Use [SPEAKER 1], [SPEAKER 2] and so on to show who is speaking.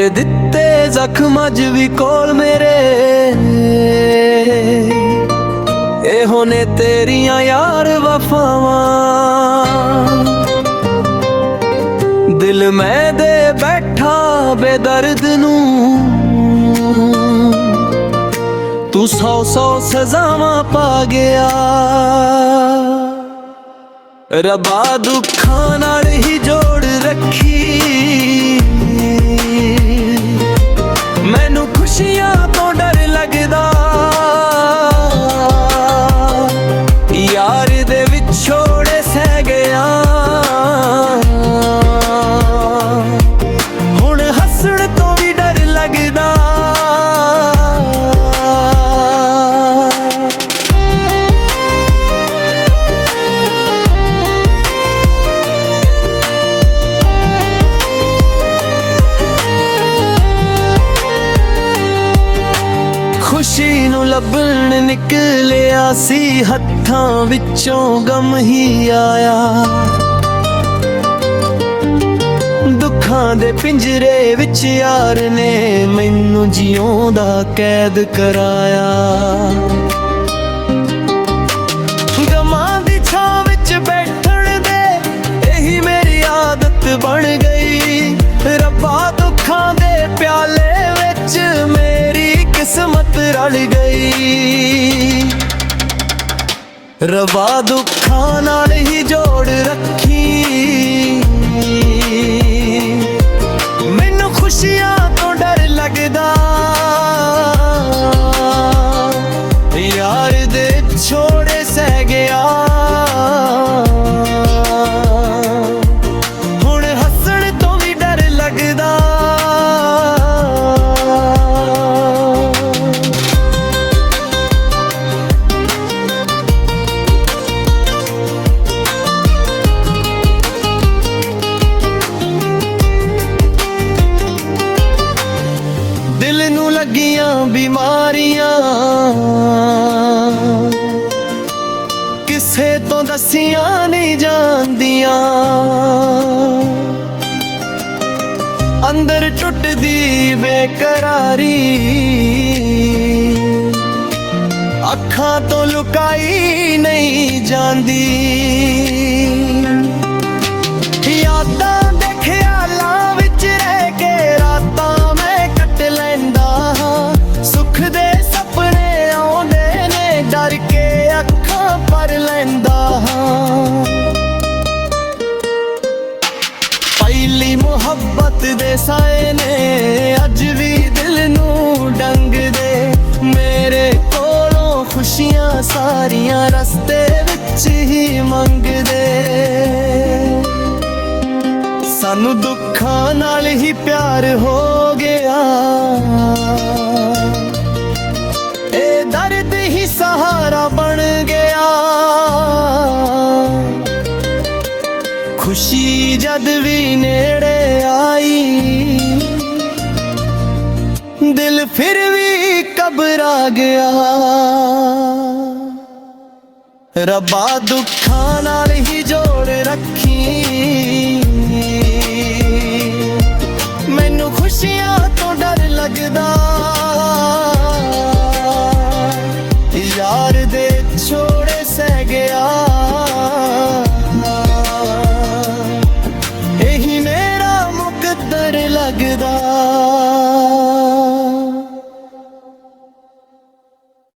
[SPEAKER 1] ਦਿੱਤੇ ਜ਼ਖਮ ਅੱਜ ਵੀ ਕੋਲ ਮੇਰੇ, ਇਹੋ ਨੇ ਤੇਰੀਆਂ ਯਾਰ ਵਫਾਵਾਂ। ਦਿਲ ਮੈਂ ਦੇ ਬੈਠਾ ਬੇਦਰਦ ਨੂੰ, ਤੂੰ 100 ਸਜ਼ਾਵਾਂ ਪਾ ਗਿਆ। ਰੱਬਾ ਦੁੱਖਾਂ ਨਾਲ ਹੀ ਜੋੜ ਰੱਖੀ, ਮੈਨੂੰ ਖੁਸ਼ੀਆਂ ਤੋਂ ਡਰ ਲੱਗਦਾ। ਯਾਰ ਦੇ ਵਿਛੋੜੇ ਸਹਿ ਗਿਆ, ਹੁਣ ਹੱਸਣ ਤੋਂ ਵੀ ਡਰ ਲੱਗਦਾ। ਖੁਸ਼ੀ ਨੂੰ ਲੱਭਣ ਨਿਕਲਿਆ ਸੀ, ਹੱਥਾਂ ਵਿੱਚੋਂ ਗਮ ਹੀ ਆਇਆ। ਦੁੱਖਾਂ ਦੇ ਪਿੰਜਰੇ ਵਿੱਚ ਯਾਰ ਨੇ ਮੈਨੂੰ ਜਿਉਂ ਦਾ ਕੈਦ ਕਰਾਇਆ। ਗਮਾਂ ਦੀ ਛਾਂ ਵਿੱਚ ਬੈਠਣ ਦੇ ਇਹੀ ਮੇਰੀ ਆਦਤ ਬਣ ਗਈ। ਰੱਬਾ ਦੁੱਖਾਂ ਦੇ ਪਿਆਲੇ ਵਿੱਚ ਮੇਰੀ ਕਿਸਮਤ ਰਲ ਗਈ। ਰੱਬਾ ਦੁੱਖਾਂ ਨਾਲ ਹੀ ਜੋੜ ਰੱਖੀ, ਮੈਨੂੰ ਖੁਸ਼ੀਆਂ ਤੋਂ ਡਰ ਲੱਗਦਾ। ਯਾਰ ਦੇ ਛੋੜੇ ਸਹਿ ਗਿਆ, ਹੁਣ ਹੱਸਣ ਤੋਂ ਵੀ ਡਰ ਲੱਗਦਾ। ਦਿਲ ਨੂੰ ਲੱਗੀਆਂ ਬਿਮਾਰੀਆਂ ਕਿਸੇ ਤੋਂ ਦੱਸੀਆਂ ਨਹੀਂ ਜਾਂਦੀਆਂ। ਅੰਦਰ ਟੁੱਟਦੀ ਬੇਕਰਾਰੀ ਅੱਖਾਂ ਤੋਂ ਲੁਕਾਈ ਨਹੀਂ ਜਾਂਦੀ। ਯਾਦਾਂ ਦੇ ਖਿਆਲਾਂ ਵਿੱਚ ਰਹਿ ਕੇ ਰਾਤਾਂ ਮੈਂ ਕੱਟ ਲੈਂਦਾ। ਸੁੱਖ ਦੇ ਸੁਪਨੇ ਆਉਂਦੇ ਨੇ ਡਰ ਕੇ ਅੱਖਾਂ ਭਰ ਲੈਂਦਾ। ਪਹਿਲੀ ਮੁਹੱਬਤ ਦੇ ਸਾਏ ਨੇ ਅੱਜ ਵੀ ਦਿਲ ਨੂੰ ਡੰਗਦੇ। ਮੇਰੇ ਕੋਲੋਂ ਖੁਸ਼ੀਆਂ ਸਾਰੀਆਂ ਰਸਤੇ ਵਿੱਚ ਹੀ ਮੰਗਦੇ। ਸਾਨੂੰ ਦੁੱਖਾਂ ਨਾਲ ਹੀ ਪਿਆਰ ਹੋ ਗਿਆ, ਇਹ ਦਰਦ ਹੀ ਸਹਾਰਾ ਬਣ ਗਿਆ। ਖੁਸ਼ੀ ਜਦ ਵੀ ਨੇੜੇ ਆਈ, ਦਿਲ ਫਿਰ ਵੀ ਘਬਰਾ ਗਿਆ। ਰੱਬਾ ਦੁੱਖਾਂ ਨਾਲ ਹੀ ਜੋੜ ਰੱਖੀ, ਮੈਨੂੰ ਖੁਸ਼ੀਆਂ ਤੋਂ ਡਰ ਲੱਗਦਾ। ਯਾਰ ਦੇ ਛੋੜੇ ਸਹਿ ਗਿਆ, ਇਹੀ ਮੇਰਾ ਮੁਕੱਦਰ ਲੱਗਦਾ।